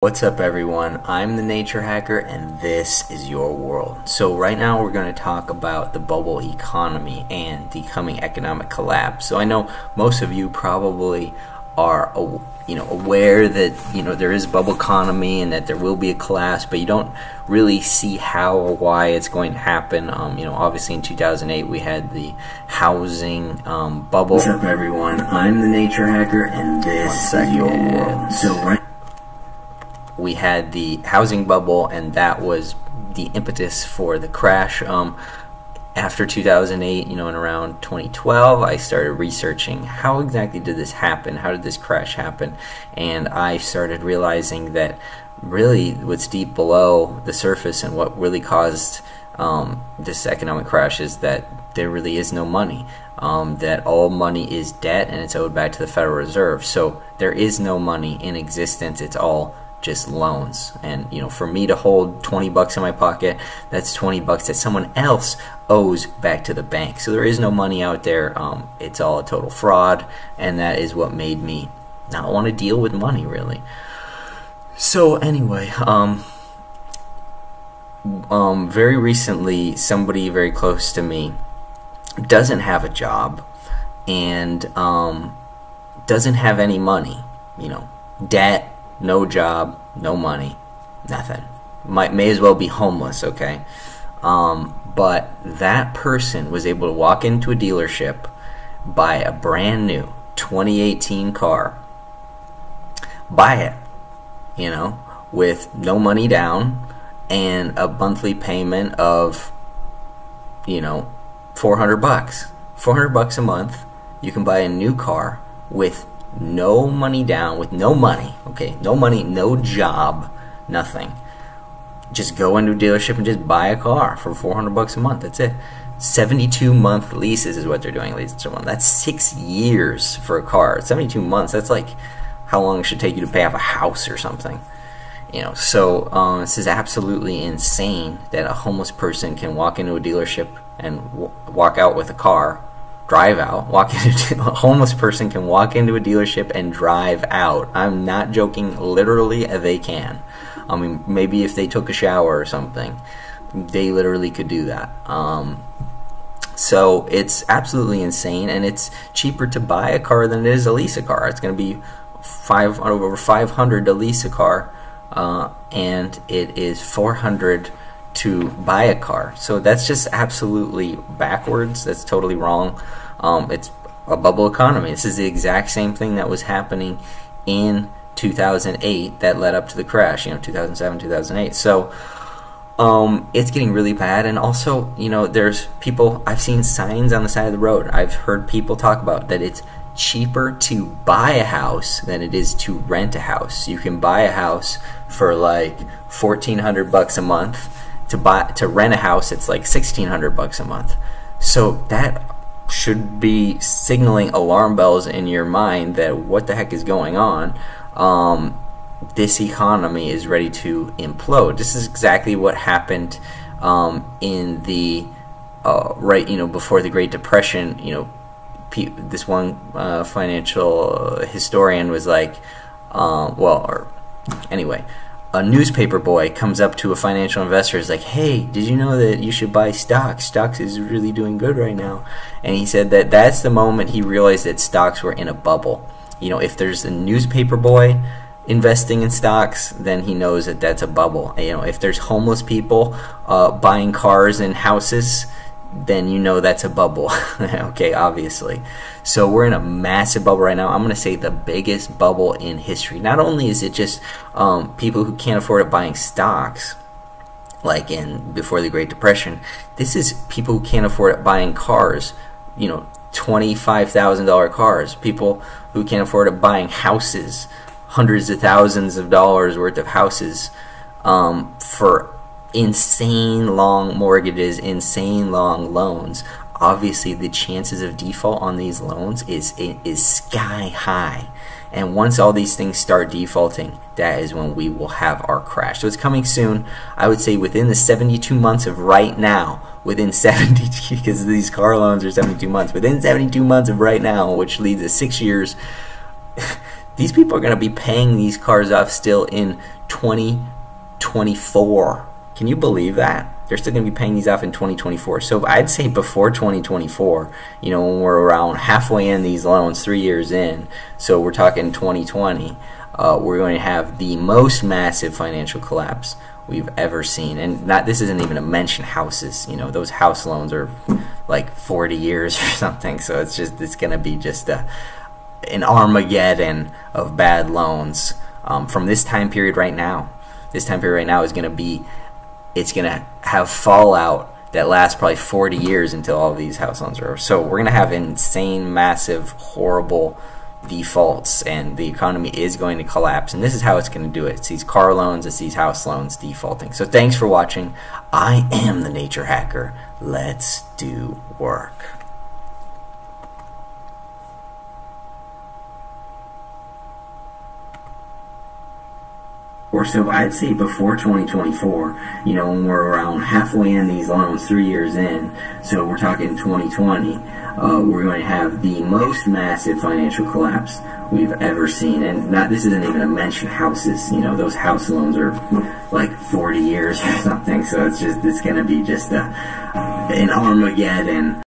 What's up everyone, I'm the Nature Hacker and this is your world. So right now we're going to talk about the bubble economy and the coming economic collapse. So I know most of you probably are aware that there is a bubble economy and that there will be a collapse, but you don't really see how or why it's going to happen. Obviously in 2008 we had the housing bubble. What's up everyone, I'm the Nature Hacker and this is your world. So we had the housing bubble, and that was the impetus for the crash. After 2008, and around 2012, I started researching how exactly did this happen, how did this crash happen, and I started realizing that really what's deep below the surface and what really caused this economic crash is that there really is no money. That all money is debt and it's owed back to the Federal Reserve. So there is no money in existence, it's all just loans. And for me to hold 20 bucks in my pocket, that's 20 bucks that someone else owes back to the bank. So there is no money out there. It's all a total fraud, and that is what made me not want to deal with money, really. So anyway, very recently somebody very close to me doesn't have a job and doesn't have any money, debt, no job, no money, nothing. May as well be homeless, okay? But that person was able to walk into a dealership, buy a brand new 2018 car, buy it, with no money down and a monthly payment of, 400 bucks. 400 bucks a month, you can buy a new car with no money down, with no money, okay? No money, no job, nothing. Just go into a dealership and just buy a car for 400 bucks a month. That's it. 72-month leases is what they're doing, ladies and gentlemen. That's 6 years for a car. 72 months, that's like how long it should take you to pay off a house or something. So this is absolutely insane that a homeless person can walk into a dealership and walk out with a car, drive out, a homeless person can walk into a dealership and drive out. I'm not joking, literally they can. I mean, maybe if they took a shower or something, they literally could do that. So it's absolutely insane, and it's cheaper to buy a car than it is to lease a car. It's going to be over $500 to lease a car, and it is $400 to buy a car. So that's just absolutely backwards. That's totally wrong. It's a bubble economy. This is the exact same thing that was happening in 2008 that led up to the crash, 2007, 2008. So it's getting really bad. And also, there's people, I've seen signs on the side of the road. I've heard people talk about that it's cheaper to buy a house than it is to rent a house. You can buy a house for like 1,400 bucks a month. To rent a house, it's like 1,600 bucks a month. So that should be signaling alarm bells in your mind that what the heck is going on. This economy is ready to implode. This is exactly what happened in the before the Great Depression. This one financial historian was like, anyway. A newspaper boy comes up to a financial investor, is like, hey, did you know that you should buy stocks? Stocks is really doing good right now. And he said that that's the moment he realized that stocks were in a bubble. If there's a newspaper boy investing in stocks, then he knows that that's a bubble. If there's homeless people buying cars and houses, then that's a bubble. Okay, obviously. So we're in a massive bubble right now. I'm going to say the biggest bubble in history. Not only is it just people who can't afford it buying stocks, like before the Great Depression, this is people who can't afford it buying cars, $25,000 cars, people who can't afford it buying houses, hundreds of thousands of dollars worth of houses for insane long mortgages, insane long loans. Obviously the chances of default on these loans is sky high, and once all these things start defaulting, that is when we will have our crash. So it's coming soon. I would say within the 72 months of right now, within 70, because these car loans are 72 months, within 72 months of right now, which leads to 6 years, these people are going to be paying these cars off still in 2024. Can you believe that? They're still going to be paying these off in 2024. So I'd say before 2024, you know, when we're around halfway in these loans, 3 years in, so we're talking 2020, we're going to have the most massive financial collapse we've ever seen. And this isn't even to mention houses. You know, those house loans are like 40 years or something. So it's going to be just an Armageddon of bad loans from this time period right now. This time period right now is going to be, it's going to have fallout that lasts probably 40 years until all of these house loans are over. So we're going to have insane, massive, horrible defaults, and the economy is going to collapse. And this is how it's going to do it. It's these car loans, it's these house loans defaulting. So thanks for watching. I am the Nature Hacker. Let's do work. Or so I'd say before 2024, you know, when we're around halfway in these loans, 3 years in, so we're talking 2020, we're going to have the most massive financial collapse we've ever seen. And this isn't even to mention houses. You know, those house loans are like 40 years or something. So it's going to be just an Armageddon.